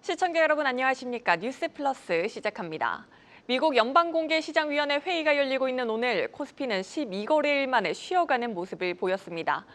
시청자 여러분 안녕하십니까? 뉴스 플러스 시작합니다. 미국 연방공개시장위원회 회의가 열리고 있는 오늘 코스피는 12거래일 만에 쉬어가는 모습을 보였습니다.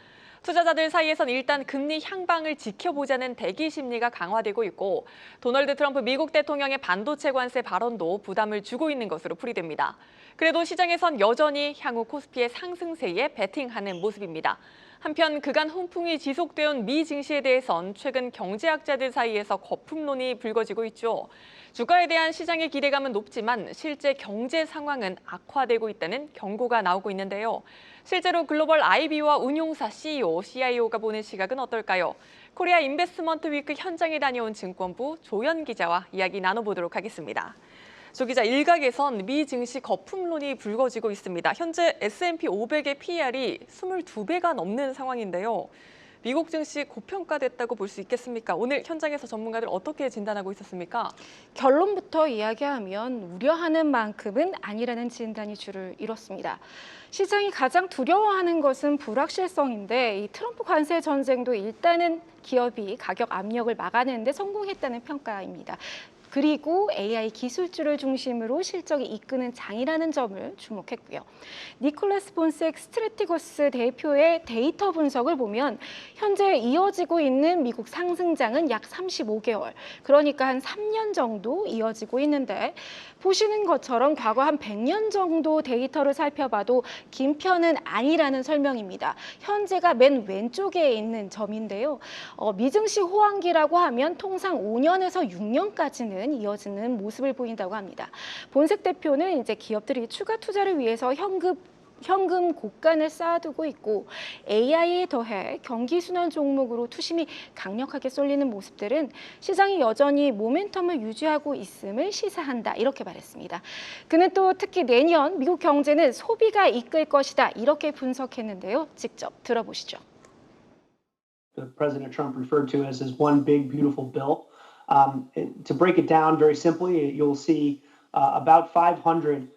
투자자들 사이에선 일단 금리 향방을 지켜보자는 대기 심리가 강화되고 있고 도널드 트럼프 미국 대통령의 반도체 관세 발언도 부담을 주고 있는 것으로 풀이됩니다. 그래도 시장에선 여전히 향후 코스피의 상승세에 베팅하는 모습입니다. 한편 그간 훈풍이 지속되온 미 증시에 대해선 최근 경제학자들 사이에서 거품론이 불거지고 있죠. 주가에 대한 시장의 기대감은 높지만 실제 경제 상황은 악화되고 있다는 경고가 나오고 있는데요. 실제로 글로벌 IB와 운용사 CEO, CIO가 보는 시각은 어떨까요? 코리아 인베스트먼트 위크 현장에 다녀온 증권부 조연 기자와 이야기 나눠보도록 하겠습니다. 조 기자, 일각에선 미 증시 거품론이 불거지고 있습니다. 현재 S&P 500의 PER이 22배가 넘는 상황인데요. 미국 증시 고평가됐다고 볼 수 있겠습니까? 오늘 현장에서 전문가들 어떻게 진단하고 있었습니까? 결론부터 이야기하면 우려하는 만큼은 아니라는 진단이 줄을 이뤘습니다. 시장이 가장 두려워하는 것은 불확실성인데 이 트럼프 관세 전쟁도 일단은 기업이 가격 압력을 막아내는 데 성공했다는 평가입니다. 그리고 AI 기술주를 중심으로 실적이 이끄는 장이라는 점을 주목했고요. 니콜라스 본색 스트래티거스 대표의 데이터 분석을 보면 현재 이어지고 있는 미국 상승장은 약 35개월, 그러니까 한 3년 정도 이어지고 있는데 보시는 것처럼 과거 한 100년 정도 데이터를 살펴봐도 긴 편은 아니라는 설명입니다. 현재가 맨 왼쪽에 있는 점인데요. 미증시 호황기라고 하면 통상 5년에서 6년까지는 이어지는 모습을 보인다고 합니다. 본색 대표는 이제 기업들이 추가 투자를 위해서 현금 고간을 쌓아두고 있고 AI에 더해 경기순환 종목으로 투심이 강력하게 쏠리는 모습들은 시장이 여전히 모멘텀을 유지하고 있음을 시사한다, 이렇게 말했습니다. 그는 또 특히 내년 미국 경제는 소비가 이끌 것이다, 이렇게 분석했는데요. 직접 들어보시죠. President Trump referred to as his one big beautiful bill. To break it down very simply, you'll see about $500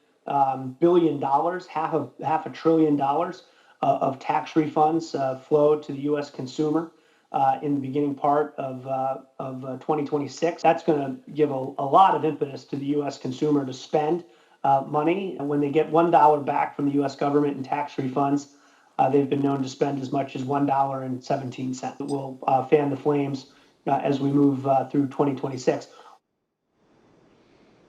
billion, half a trillion dollars of tax refunds flow to the U.S. consumer in the beginning part of 2026. That's going to give a lot of impetus to the U.S. consumer to spend money. And when they get $1 back from the U.S. government in tax refunds, they've been known to spend as much as $1.17. It will fan the flames as we move through 2026.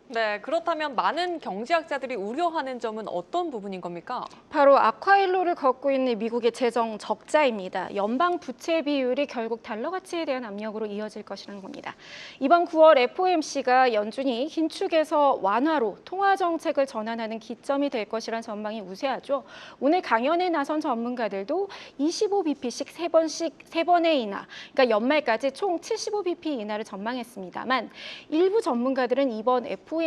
네, 그렇다면 많은 경제학자들이 우려하는 점은 어떤 부분인 겁니까? 바로 악화일로를 걷고 있는 미국의 재정 적자입니다. 연방 부채 비율이 결국 달러 가치에 대한 압력으로 이어질 것이라는 겁니다. 이번 9월 FOMC가 연준이 긴축에서 완화로 통화 정책을 전환하는 기점이 될 것이라는 전망이 우세하죠. 오늘 강연에 나선 전문가들도 25bp씩 3번의 인하, 그러니까 연말까지 총 75bp 인하를 전망했습니다만 일부 전문가들은 이번 FOMC에서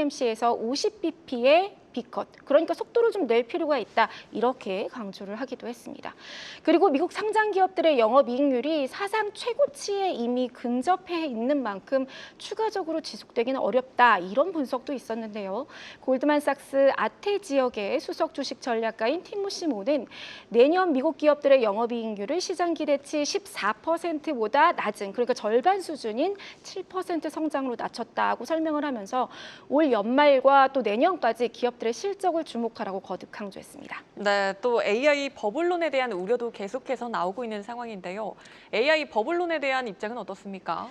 50bp의 B컷, 그러니까 속도를 좀 낼 필요가 있다, 이렇게 강조를 하기도 했습니다. 그리고 미국 상장 기업들의 영업이익률이 사상 최고치에 이미 근접해 있는 만큼 추가적으로 지속되기는 어렵다, 이런 분석도 있었는데요. 골드만삭스 아태 지역의 수석 주식 전략가인 티모시 모는 내년 미국 기업들의 영업이익률을 시장 기대치 14%보다 낮은, 그러니까 절반 수준인 7% 성장으로 낮췄다고 설명을 하면서 올 연말과 또 내년까지 기업들 실적을 주목하라고 거듭 강조했습니다. 네, 또 AI 버블론에 대한 우려도 계속해서 나오고 있는 상황인데요. AI 버블론에 대한 입장은 어떻습니까?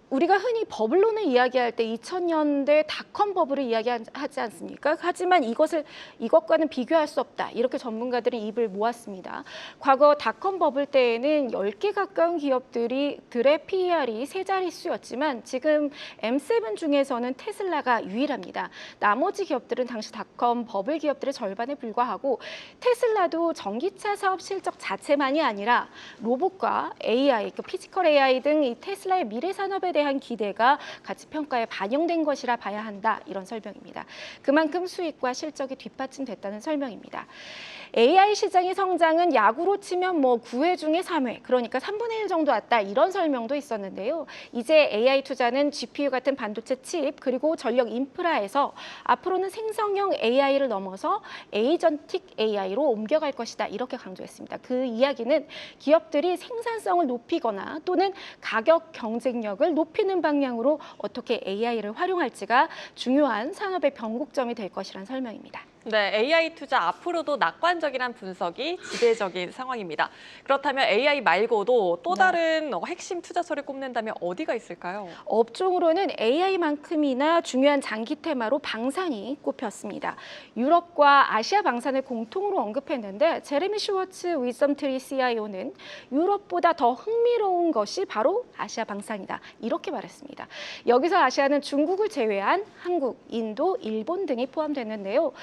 우리가 흔히 버블론을 이야기할 때 2000년대 닷컴 버블을 이야기하지 않습니까? 하지만 이것과는 비교할 수 없다, 이렇게 전문가들은 입을 모았습니다. 과거 닷컴 버블 때에는 10개 가까운 기업들의 PER이 세 자릿수였지만 지금 M7 중에서는 테슬라가 유일합니다. 나머지 기업들은 당시 닷컴 버블 기업들의 절반에 불과하고 테슬라도 전기차 사업 실적 자체만이 아니라 로봇과 AI, 피지컬 AI 등 이 테슬라의 미래 산업에 대한 기대가 가치 평가에 반영된 것이라 봐야 한다, 이런 설명입니다. 그만큼 수익과 실적이 뒷받침됐다는 설명입니다. AI 시장의 성장은 야구로 치면 9회 중에 3회, 그러니까 3분의 1 정도 왔다, 이런 설명도 있었는데요. 이제 AI 투자는 GPU 같은 반도체 칩 그리고 전력 인프라에서 앞으로는 생성형 AI를 넘어서 에이전틱 AI로 옮겨갈 것이다, 이렇게 강조했습니다. 그 이야기는 기업들이 생산성을 높이거나 또는 가격 경쟁력을 높이는 높이는 방향으로 어떻게 AI를 활용할지가 중요한 산업의 변곡점이 될 것이란 설명입니다. 네, AI 투자 앞으로도 낙관적이란 분석이 지배적인 상황입니다. 그렇다면 AI 말고도 또 다른 핵심 투자처를 꼽는다면 어디가 있을까요? 업종으로는 AI만큼이나 중요한 장기 테마로 방산이 꼽혔습니다. 유럽과 아시아 방산을 공통으로 언급했는데 제레미 슈워츠 위썸트리 CIO는 유럽보다 더 흥미로운 것이 바로 아시아 방산이다. 이렇게 말했습니다. 여기서 아시아는 중국을 제외한 한국, 인도, 일본 등이 포함됐는데요.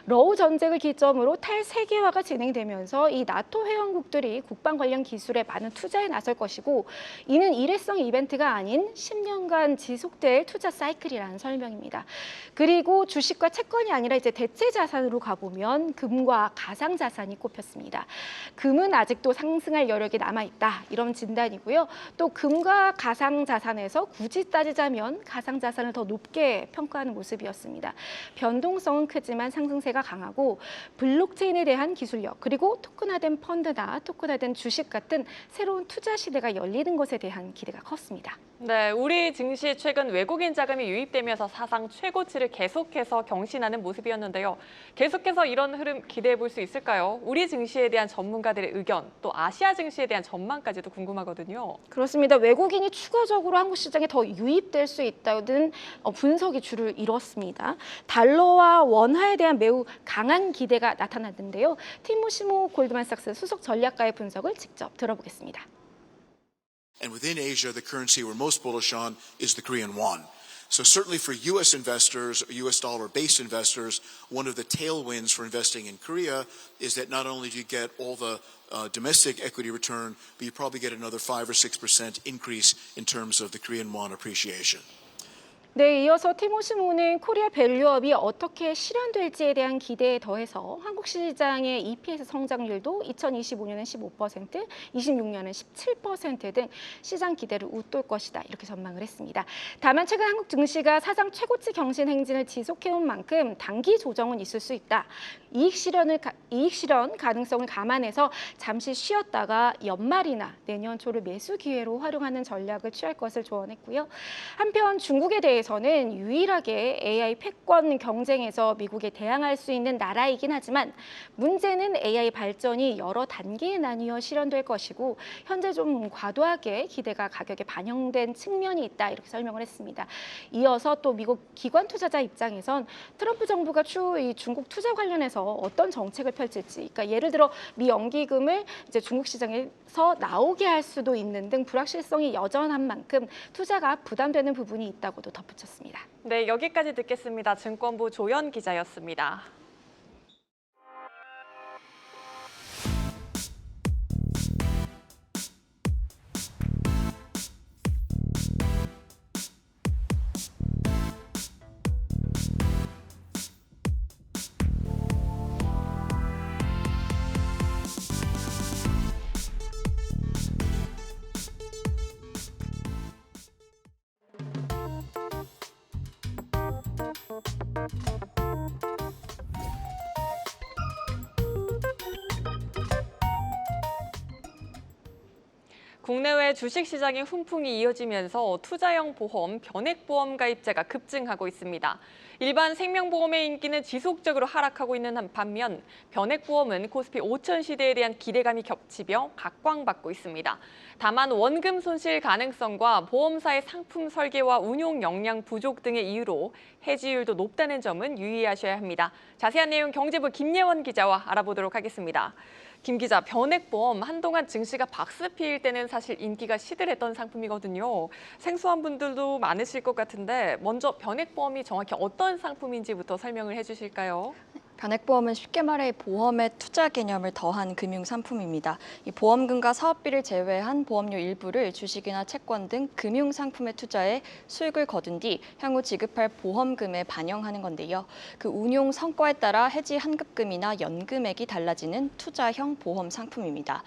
러우 전쟁을 기점으로 탈세계화가 진행되면서 이 나토 회원국들이 국방 관련 기술에 많은 투자에 나설 것이고 이는 일회성 이벤트가 아닌 10년간 지속될 투자 사이클이라는 설명입니다. 그리고 주식과 채권이 아니라 이제 대체 자산으로 가보면 금과 가상 자산이 꼽혔습니다. 금은 아직도 상승할 여력이 남아있다 이런 진단이고요. 또 금과 가상 자산에서 굳이 따지자면 가상 자산을 더 높게 평가하는 모습이었습니다. 변동성은 크지만 상승세가 강하고 블록체인에 대한 기술력 그리고 토큰화된 펀드나 토큰화된 주식 같은 새로운 투자 시대가 열리는 것에 대한 기대가 컸습니다. 네, 우리 증시에 최근 외국인 자금이 유입되면서 사상 최고치를 계속해서 경신하는 모습이었는데요. 계속해서 이런 흐름 기대해 볼 수 있을까요? 우리 증시에 대한 전문가들의 의견, 또 아시아 증시에 대한 전망까지도 궁금하거든요. 그렇습니다. 외국인이 추가적으로 한국 시장에 더 유입될 수 있다는 분석이 주를 이뤘습니다. 달러와 원화에 대한 매우 강한 기대가 나타났는데요. 티모시모 골드만삭스 수석 전략가의 분석을 직접 들어보겠습니다. And within Asia, the currency we're most bullish on is the Korean won. So certainly for U.S. investors, US dollar-based investors, one of the tailwinds for investing in Korea is that not only do you get all the domestic equity return, but you probably get another 5 or 6% increase in terms of the Korean won appreciation. 네, 이어서 티모시모는 코리아 밸류업이 어떻게 실현될지에 대한 기대에 더해서 한국 시장의 EPS 성장률도 2025년엔 15%, 26년엔 17% 등 시장 기대를 웃돌 것이다 이렇게 전망을 했습니다. 다만 최근 한국 증시가 사상 최고치 경신 행진을 지속해온 만큼 단기 조정은 있을 수 있다. 이익 실현 가능성을 감안해서 잠시 쉬었다가 연말이나 내년 초를 매수 기회로 활용하는 전략을 취할 것을 조언했고요. 한편 중국에 대해서는 유일하게 AI 패권 경쟁에서 미국에 대항할 수 있는 나라이긴 하지만 문제는 AI 발전이 여러 단계에 나뉘어 실현될 것이고 현재 좀 과도하게 기대가 가격에 반영된 측면이 있다 이렇게 설명을 했습니다. 이어서 또 미국 기관 투자자 입장에선 트럼프 정부가 추후 이 중국 투자 관련해서 어떤 정책을 펼칠지, 그러니까 예를 들어 미 연기금을 이제 중국 시장에서 나오게 할 수도 있는 등 불확실성이 여전한 만큼 투자가 부담되는 부분이 있다고도 덧붙였습니다. 네, 여기까지 듣겠습니다. 증권부 조연 기자였습니다. 국내외 주식시장의 훈풍이 이어지면서 투자형 보험, 변액보험 가입자가 급증하고 있습니다. 일반 생명보험의 인기는 지속적으로 하락하고 있는 반면 변액보험은 코스피 5000 시대에 대한 기대감이 겹치며 각광받고 있습니다. 다만 원금 손실 가능성과 보험사의 상품 설계와 운용 역량 부족 등의 이유로 해지율도 높다는 점은 유의하셔야 합니다. 자세한 내용 경제부 김예원 기자와 알아보도록 하겠습니다. 김 기자, 변액보험 한동안 증시가 박스피일 때는 사실 인기가 시들했던 상품이거든요. 생소한 분들도 많으실 것 같은데 먼저 변액보험이 정확히 어떤 상품인지부터 설명을 해주실까요? 변액보험은 쉽게 말해 보험의 투자 개념을 더한 금융 상품입니다. 이 보험금과 사업비를 제외한 보험료 일부를 주식이나 채권 등 금융 상품에 투자해 수익을 거둔 뒤 향후 지급할 보험금에 반영하는 건데요. 그 운용 성과에 따라 해지 환급금이나 연금액이 달라지는 투자형 보험 상품입니다.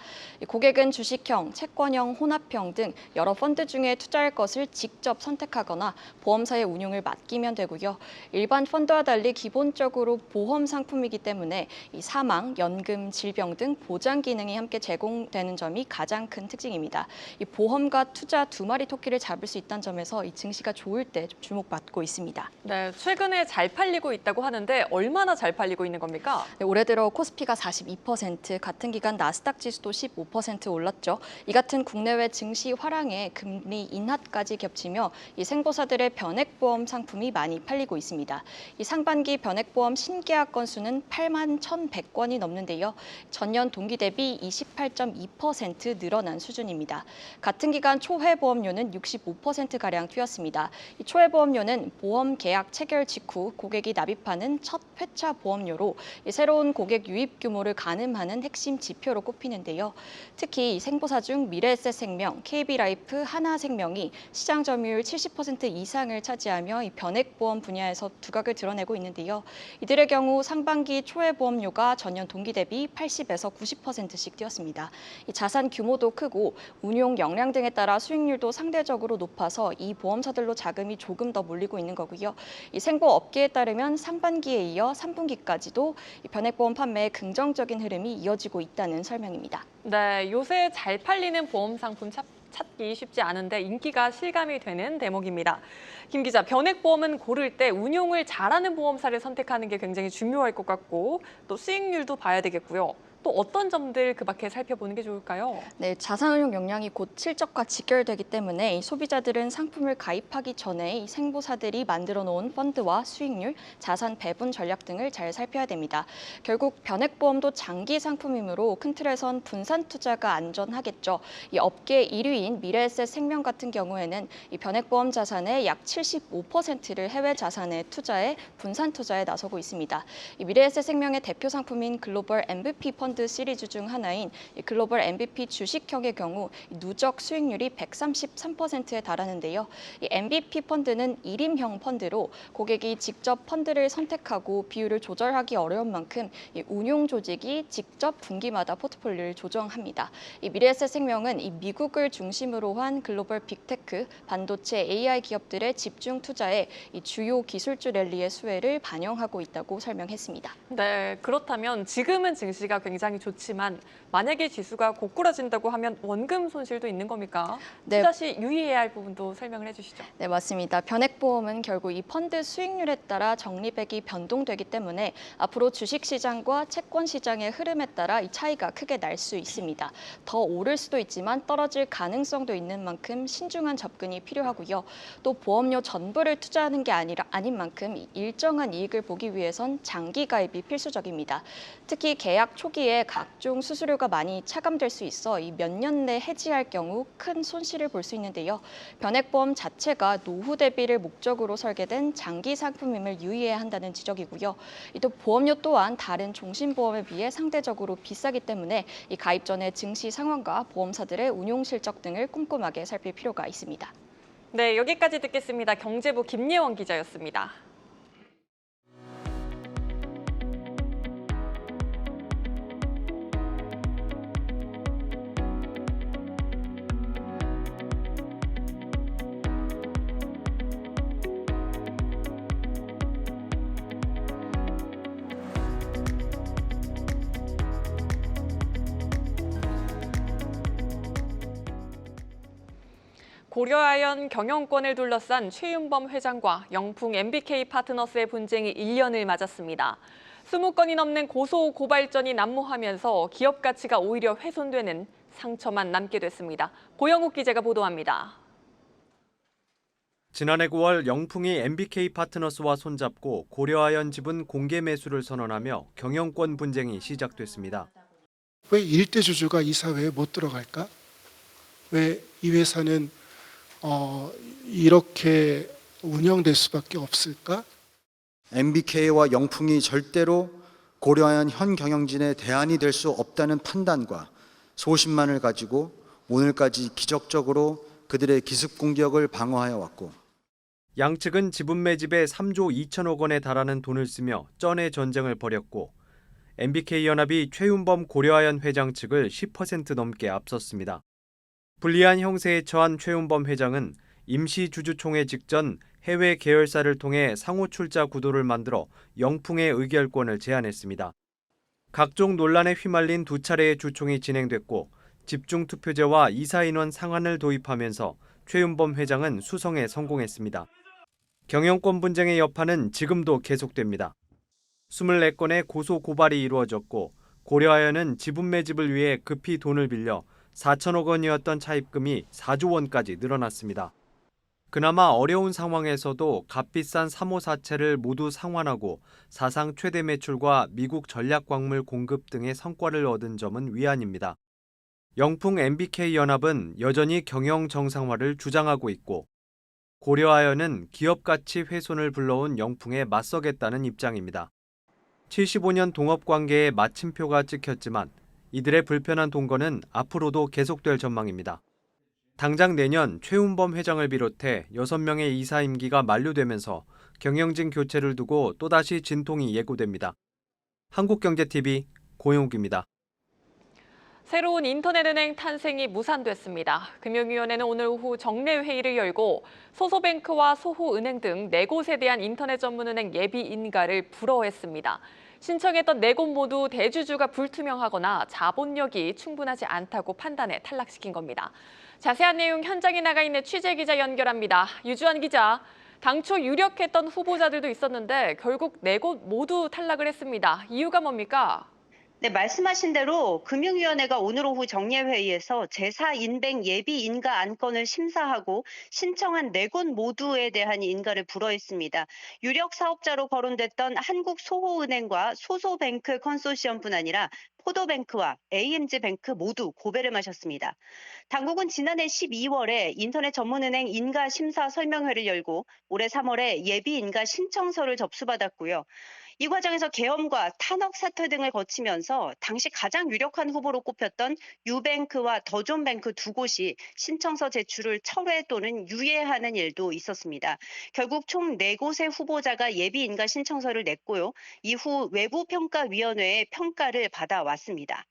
고객은 주식형, 채권형, 혼합형 등 여러 펀드 중에 투자할 것을 직접 선택하거나 보험사의 운용을 맡기면 되고요. 일반 펀드와 달리 기본적으로 보험 상품 상품이기 때문에 이 사망, 연금, 질병 등 보장 기능이 함께 제공되는 점이 가장 큰 특징입니다. 이 보험과 투자 두 마리 토끼를 잡을 수 있다는 점에서 이 증시가 좋을 때 좀 주목받고 있습니다. 네, 최근에 잘 팔리고 있다고 하는데 얼마나 잘 팔리고 있는 겁니까? 네, 올해 들어 코스피가 42%, 같은 기간 나스닥 지수도 15% 올랐죠. 이 같은 국내외 증시 화랑에 금리 인하까지 겹치며 이 생보사들의 변액보험 상품이 많이 팔리고 있습니다. 이 상반기 변액보험 신계약 건수는 8만 1,100건이 넘는데요. 전년 동기 대비 28.2% 늘어난 수준입니다. 같은 기간 초회보험료는 65%가량 뛰었습니다. 이 초회보험료는 보험 계약 체결 직후 고객이 납입하는 첫 회차 보험료로 새로운 고객 유입 규모를 가늠하는 핵심 지표로 꼽히는데요. 특히 생보사 중 미래에셋생명, KB라이프, 하나생명이 시장 점유율 70% 이상을 차지하며 이 변액보험 분야에서 두각을 드러내고 있는데요. 이들의 경우 상반기 초회보험료가 전년 동기 대비 80에서 90%씩 뛰었습니다. 이 자산 규모도 크고 운용 역량 등에 따라 수익률도 상대적으로 높아서 이 보험사들로 자금이 조금 더 몰리고 있는 거고요. 이 생보 업계에 따르면 상반기에 이어 3분기까지도 이 변액보험 판매에 긍정적인 흐름이 이어지고 있다는 설명입니다. 네, 요새 잘 팔리는 보험 상품 찾기 쉽지 않은데 인기가 실감이 되는 대목입니다. 김 기자, 변액보험은 고를 때 운용을 잘하는 보험사를 선택하는 게 굉장히 중요할 것 같고 또 수익률도 봐야 되겠고요. 또 어떤 점들 그 밖에 살펴보는 게 좋을까요? 네, 자산운용 역량이 곧 실적과 직결되기 때문에 이 소비자들은 상품을 가입하기 전에 이 생보사들이 만들어 놓은 펀드와 수익률, 자산 배분 전략 등을 잘 살펴야 됩니다. 결국 변액보험도 장기 상품이므로 큰 틀에선 분산 투자가 안전하겠죠. 이 업계 1위인 미래에셋생명 같은 경우에는 이 변액보험 자산의 약 75%를 해외 자산에 투자해 분산 투자에 나서고 있습니다. 이 미래에셋생명의 대표 상품인 글로벌 MVP 펀드 시리즈 중 하나인 글로벌 MVP 주식형의 경우 누적 수익률이 133%에 달하는데요. 이 MVP 펀드는 1임형 펀드로 고객이 직접 펀드를 선택하고 비율을 조절하기 어려운 만큼 운용 조직이 직접 분기마다 포트폴리오를 조정합니다. 이 미래에셋생명은 이 미국을 중심으로 한 글로벌 빅테크, 반도체, AI 기업들의 집중 투자에 이 주요 기술주 랠리의 수혜를 반영하고 있다고 설명했습니다. 네, 그렇다면 지금은 증시가 굉장히 좋지만 만약에 지수가 고꾸라진다고 하면 원금 손실도 있는 겁니까? 네. 투자 시 유의해야 할 부분도 설명을 해주시죠. 네, 맞습니다. 변액보험은 결국 이 펀드 수익률에 따라 적립액이 변동되기 때문에 앞으로 주식시장과 채권시장의 흐름에 따라 이 차이가 크게 날 수 있습니다. 더 오를 수도 있지만 떨어질 가능성도 있는 만큼 신중한 접근이 필요하고요. 또 보험료 전부를 투자하는 게 아닌 만큼 일정한 이익을 보기 위해선 장기 가입이 필수적입니다. 특히 계약 초기에 각종 수수료가 많이 차감될 수 있어 이 몇 년 내 해지할 경우 큰 손실을 볼 수 있는데요. 변액보험 자체가 노후 대비를 목적으로 설계된 장기 상품임을 유의해야 한다는 지적이고요. 또 보험료 또한 다른 종신보험에 비해 상대적으로 비싸기 때문에 이 가입 전에 증시 상황과 보험사들의 운용 실적 등을 꼼꼼하게 살필 필요가 있습니다. 네, 여기까지 듣겠습니다. 경제부 김예원 기자였습니다. 고려아연 경영권을 둘러싼 최윤범 회장과 영풍 MBK 파트너스의 분쟁이 1년을 맞았습니다. 20건이 넘는 고소 고발전이 난무하면서 기업 가치가 오히려 훼손되는 상처만 남게 됐습니다. 고영욱 기자가 보도합니다. 지난해 9월 영풍이 MBK 파트너스와 손잡고 고려아연 지분 공개 매수를 선언하며 경영권 분쟁이 시작됐습니다. 왜 일대 주주가 이사회에 못 들어갈까? 왜 이 회사는 이렇게 운영될 수밖에 없을까? MBK와 영풍이 절대로 고려아연 현 경영진의 대안이 될 수 없다는 판단과 소신만을 가지고 오늘까지 기적적으로 그들의 기습 공격을 방어하여 왔고, 양측은 지분 매집에 3조 2천억 원에 달하는 돈을 쓰며 쩐의 전쟁을 벌였고 MBK연합이 최윤범 고려아연 회장 측을 10% 넘게 앞섰습니다. 불리한 형세에 처한 최윤범 회장은 임시주주총회 직전 해외 계열사를 통해 상호 출자 구도를 만들어 영풍의 의결권을 제한했습니다. 각종 논란에 휘말린 두 차례의 주총이 진행됐고 집중투표제와 이사인원 상한을 도입하면서 최윤범 회장은 수성에 성공했습니다. 경영권 분쟁의 여파는 지금도 계속됩니다. 24건의 고소 고발이 이루어졌고 고려아연은 지분 매집을 위해 급히 돈을 빌려 4천억 원이었던 차입금이 4조 원까지 늘어났습니다. 그나마 어려운 상황에서도 값비싼 3호 사채를 모두 상환하고 사상 최대 매출과 미국 전략광물 공급 등의 성과를 얻은 점은 위안입니다. 영풍 MBK연합은 여전히 경영 정상화를 주장하고 있고 고려아연은 기업 가치 훼손을 불러온 영풍에 맞서겠다는 입장입니다. 75년 동업관계에 마침표가 찍혔지만 이들의 불편한 동거는 앞으로도 계속될 전망입니다. 당장 내년 최윤범 회장을 비롯해 6명의 이사 임기가 만료되면서 경영진 교체를 두고 또다시 진통이 예고됩니다. 한국경제TV 고용욱입니다. 새로운 인터넷은행 탄생이 무산됐습니다. 금융위원회는 오늘 오후 정례회의를 열고 소소뱅크와 소호은행 등 4곳에 대한 인터넷 전문은행 예비 인가를 불허했습니다. 신청했던 4곳 모두 대주주가 불투명하거나 자본력이 충분하지 않다고 판단해 탈락시킨 겁니다. 자세한 내용 현장에 나가 있는 취재기자 연결합니다. 유주환 기자, 당초 유력했던 후보자들도 있었는데 결국 4곳 모두 탈락을 했습니다. 이유가 뭡니까? 네, 말씀하신 대로 금융위원회가 오늘 오후 정례회의에서 제4인백 예비 인가 안건을 심사하고 신청한 4곳 모두에 대한 인가를 불허했습니다. 유력 사업자로 거론됐던 한국소호은행과 소소뱅크 컨소시엄뿐 아니라 포도뱅크와 AMG뱅크 모두 고배를 마셨습니다. 당국은 지난해 12월에 인터넷 전문은행 인가 심사 설명회를 열고 올해 3월에 예비 인가 신청서를 접수받았고요. 이 과정에서 계엄과 탄핵 사태 등을 거치면서 당시 가장 유력한 후보로 꼽혔던 유뱅크와 더존뱅크 2곳이 신청서 제출을 철회 또는 유예하는 일도 있었습니다. 결국 총 4곳의 후보자가 예비 인가 신청서를 냈고요. 이후 외부평가위원회의 평가를 받아왔습니다.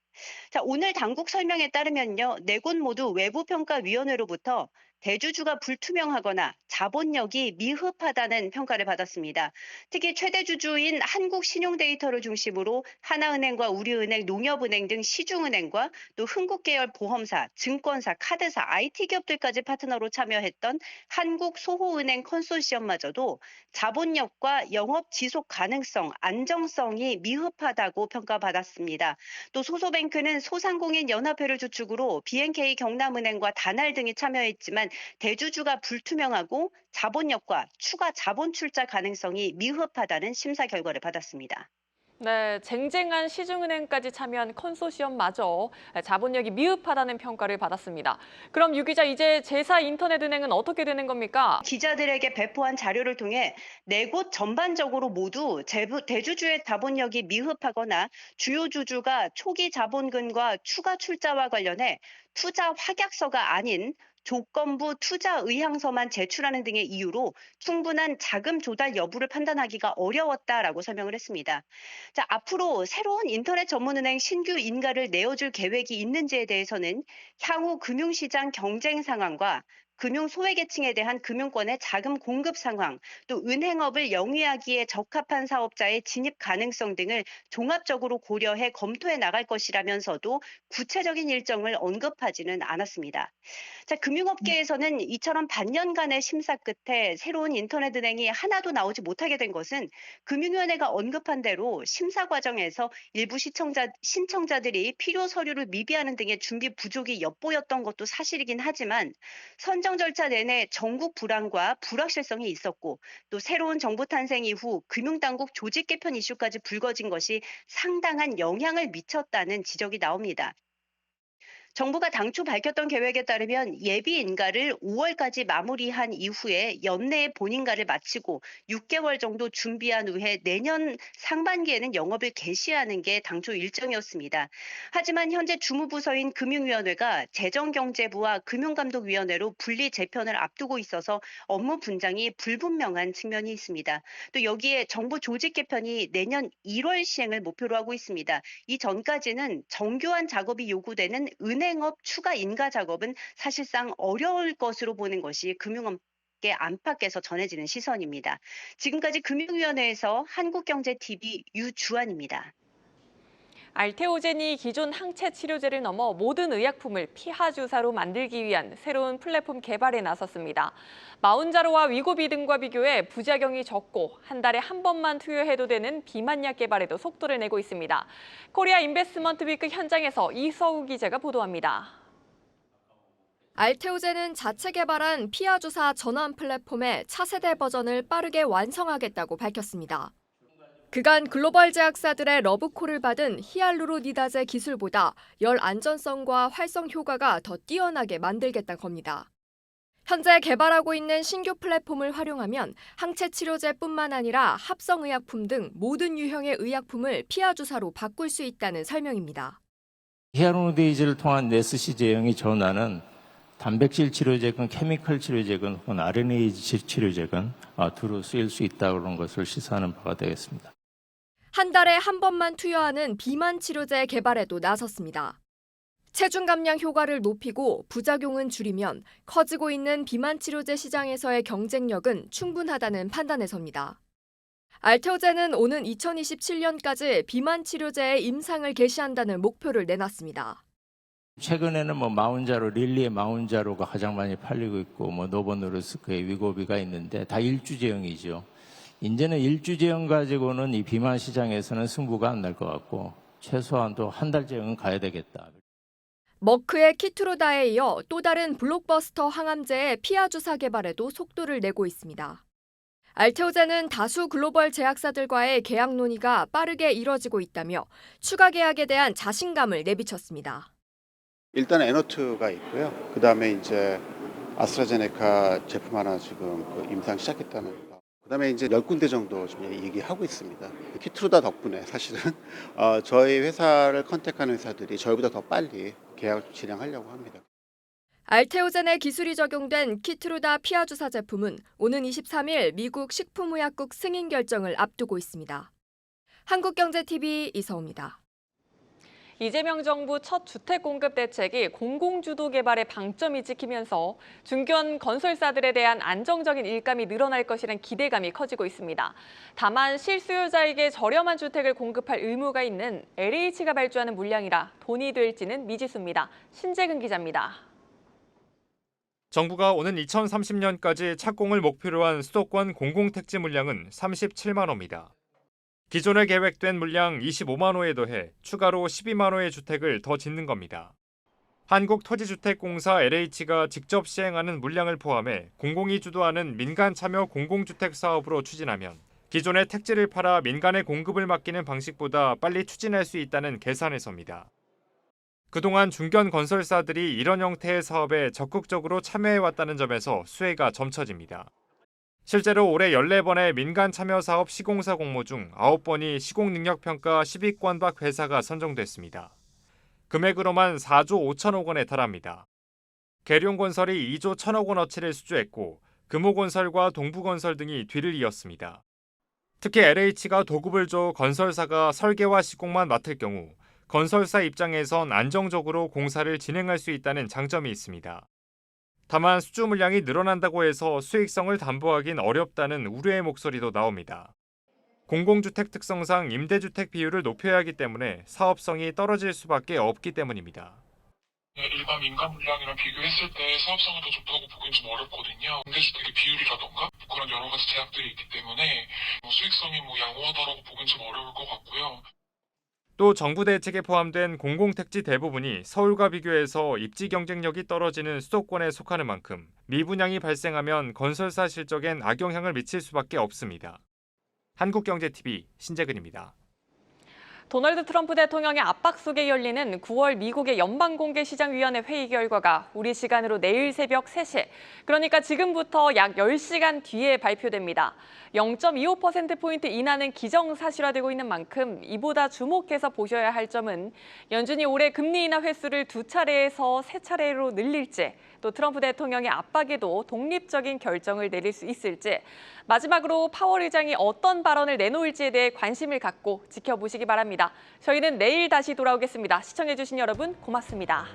자, 오늘 당국 설명에 따르면요. 4곳 모두 외부평가위원회로부터 대주주가 불투명하거나 자본력이 미흡하다는 평가를 받았습니다. 특히 최대 주주인 한국신용데이터를 중심으로 하나은행과 우리은행, 농협은행 등 시중은행과 또 흥국계열 보험사, 증권사, 카드사, IT기업들까지 파트너로 참여했던 한국소호은행 컨소시엄마저도 자본력과 영업 지속 가능성, 안정성이 미흡하다고 평가받았습니다. 또 소소뱅크는 소상공인 연합회를 주축으로 BNK 경남은행과 다날 등이 참여했지만 대주주가 불투명하고 자본력과 추가 자본 출자 가능성이 미흡하다는 심사 결과를 받았습니다. 네, 쟁쟁한 시중은행까지 참여한 컨소시엄마저 자본력이 미흡하다는 평가를 받았습니다. 그럼 유 기자, 이제 제4 인터넷은행은 어떻게 되는 겁니까? 기자들에게 배포한 자료를 통해 4곳 전반적으로 모두 대주주의 자본력이 미흡하거나 주요 주주가 초기 자본금과 추가 출자와 관련해 투자 확약서가 아닌 조건부 투자 의향서만 제출하는 등의 이유로 충분한 자금 조달 여부를 판단하기가 어려웠다라고 설명을 했습니다. 자, 앞으로 새로운 인터넷 전문은행 신규 인가를 내어줄 계획이 있는지에 대해서는 향후 금융시장 경쟁 상황과 금융 소외계층에 대한 금융권의 자금 공급 상황, 또 은행업을 영위하기에 적합한 사업자의 진입 가능성 등을 종합적으로 고려해 검토해 나갈 것이라면서도 구체적인 일정을 언급하지는 않았습니다. 자, 금융업계에서는 이처럼 반년간의 심사 끝에 새로운 인터넷은행이 하나도 나오지 못하게 된 것은 금융위원회가 언급한 대로 심사 과정에서 일부 신청자들이 필요 서류를 미비하는 등의 준비 부족이 엿보였던 것도 사실이긴 하지만 선정 절차 내내 전국 불안과 불확실성이 있었고 또 새로운 정부 탄생 이후 금융당국 조직 개편 이슈까지 불거진 것이 상당한 영향을 미쳤다는 지적이 나옵니다. 정부가 당초 밝혔던 계획에 따르면 예비 인가를 5월까지 마무리한 이후에 연내에 본인가를 마치고 6개월 정도 준비한 후에 내년 상반기에는 영업을 개시하는 게 당초 일정이었습니다. 하지만 현재 주무부서인 금융위원회가 재정경제부와 금융감독위원회로 분리 재편을 앞두고 있어서 업무 분장이 불분명한 측면이 있습니다. 또 여기에 정부 조직 개편이 내년 1월 시행을 목표로 하고 있습니다. 이 전까지는 정교한 작업이 요구되는 은행 은행업 추가 인가 작업은 사실상 어려울 것으로 보는 것이 금융업계 안팎에서 전해지는 시선입니다. 지금까지 금융위원회에서 한국경제TV 유주환입니다. 알테오젠이 기존 항체 치료제를 넘어 모든 의약품을 피하 주사로 만들기 위한 새로운 플랫폼 개발에 나섰습니다. 마운자로와 위고비 등과 비교해 부작용이 적고 한 달에 한 번만 투여해도 되는 비만약 개발에도 속도를 내고 있습니다. 코리아 인베스트먼트 위크 현장에서 이서우 기자가 보도합니다. 알테오젠은 자체 개발한 피하 주사 전환 플랫폼의 차세대 버전을 빠르게 완성하겠다고 밝혔습니다. 그간 글로벌 제약사들의 러브콜을 받은 히알루로니다제 기술보다 열 안전성과 활성 효과가 더 뛰어나게 만들겠다는 겁니다. 현재 개발하고 있는 신규 플랫폼을 활용하면 항체 치료제뿐만 아니라 합성의약품 등 모든 유형의 의약품을 피하 주사로 바꿀 수 있다는 설명입니다. 히알루로니다제를 통한 네스시 제형의 전환은 단백질 치료제건 케미컬 치료제건 혹은 RNA 치료제건 두루 쓰일 수 있다는 것을 시사하는 바가 되겠습니다. 한 달에 한 번만 투여하는 비만 치료제 개발에도 나섰습니다. 체중 감량 효과를 높이고 부작용은 줄이면 커지고 있는 비만 치료제 시장에서의 경쟁력은 충분하다는 판단에 섭니다. 알테오젠은 오는 2027년까지 비만 치료제의 임상을 개시한다는 목표를 내놨습니다. 최근에는 마운자로, 릴리의 마운자로가 가장 많이 팔리고 있고 노보노르스크의 위고비가 있는데 다 일주 제형이죠. 이제는 일주 제형 가지고는 이 비만 시장에서는 승부가 안 날 것 같고 최소한도 한 달 제형은 가야 되겠다. 머크의 키트루다에 이어 또 다른 블록버스터 항암제의 피하 주사 개발에도 속도를 내고 있습니다. 알테오젠은 다수 글로벌 제약사들과의 계약 논의가 빠르게 이뤄지고 있다며 추가 계약에 대한 자신감을 내비쳤습니다. 일단 에너트가 있고요. 그다음에 이제 아스트라제네카 제품 하나 지금 임상 시작했다는 거. 그다음에 이제 10군데 정도 좀 얘기하고 있습니다. 키트루다 덕분에 사실은 저희 회사를 컨택하는 회사들이 저희보다 더 빨리 계약을 진행하려고 합니다. 알테오젠의 기술이 적용된 키트루다 피하 주사 제품은 오는 23일 미국 식품의약국 승인 결정을 앞두고 있습니다. 한국경제TV 이서우입니다. 이재명 정부 첫 주택 공급 대책이 공공주도 개발에 방점이 찍히면서 중견 건설사들에 대한 안정적인 일감이 늘어날 것이란 기대감이 커지고 있습니다. 다만 실수요자에게 저렴한 주택을 공급할 의무가 있는 LH가 발주하는 물량이라 돈이 될지는 미지수입니다. 신재근 기자입니다. 정부가 오는 2030년까지 착공을 목표로 한 수도권 공공택지 물량은 37만 호입니다. 기존에 계획된 물량 25만 호에 더해 추가로 12만 호의 주택을 더 짓는 겁니다. 한국토지주택공사 LH가 직접 시행하는 물량을 포함해 공공이 주도하는 민간 참여 공공주택 사업으로 추진하면 기존의 택지를 팔아 민간에 공급을 맡기는 방식보다 빨리 추진할 수 있다는 계산에서입니다. 그동안 중견 건설사들이 이런 형태의 사업에 적극적으로 참여해왔다는 점에서 수혜가 점쳐집니다. 실제로 올해 14번의 민간 참여 사업 시공사 공모 중 9번이 시공능력평가 10위권 밖 회사가 선정됐습니다. 금액으로만 4조 5천억 원에 달합니다. 계룡건설이 2조 1천억 원어치를 수주했고 금호건설과 동부건설 등이 뒤를 이었습니다. 특히 LH가 도급을 줘 건설사가 설계와 시공만 맡을 경우 건설사 입장에선 안정적으로 공사를 진행할 수 있다는 장점이 있습니다. 다만 수주 물량이 늘어난다고 해서 수익성을 담보하긴 어렵다는 우려의 목소리도 나옵니다. 공공주택 특성상 임대주택 비율을 높여야 하기 때문에 사업성이 떨어질 수밖에 없기 때문입니다. 일반 민간 물량이랑 비교했을 때 사업성이 더 좋다고 보기엔 좀 어렵거든요. 임대주택의 비율이라던가 그런 여러 가지 제약들이 있기 때문에 수익성이 양호하다라고 보기엔 좀 어려울 것 같고요. 또 정부 대책에 포함된 공공택지 대부분이 서울과 비교해서 입지 경쟁력이 떨어지는 수도권에 속하는 만큼 미분양이 발생하면 건설사 실적엔 악영향을 미칠 수밖에 없습니다. 한국경제TV 신재근입니다. 도널드 트럼프 대통령의 압박 속에 열리는 9월 미국의 연방공개시장위원회 회의 결과가 우리 시간으로 내일 새벽 3시, 그러니까 지금부터 약 10시간 뒤에 발표됩니다. 0.25%포인트 인하는 기정사실화되고 있는 만큼 이보다 주목해서 보셔야 할 점은 연준이 올해 금리 인하 횟수를 2차례에서 3차례로 늘릴지, 또 트럼프 대통령의 압박에도 독립적인 결정을 내릴 수 있을지, 마지막으로 파월 의장이 어떤 발언을 내놓을지에 대해 관심을 갖고 지켜보시기 바랍니다. 저희는 내일 다시 돌아오겠습니다. 시청해주신 여러분 고맙습니다.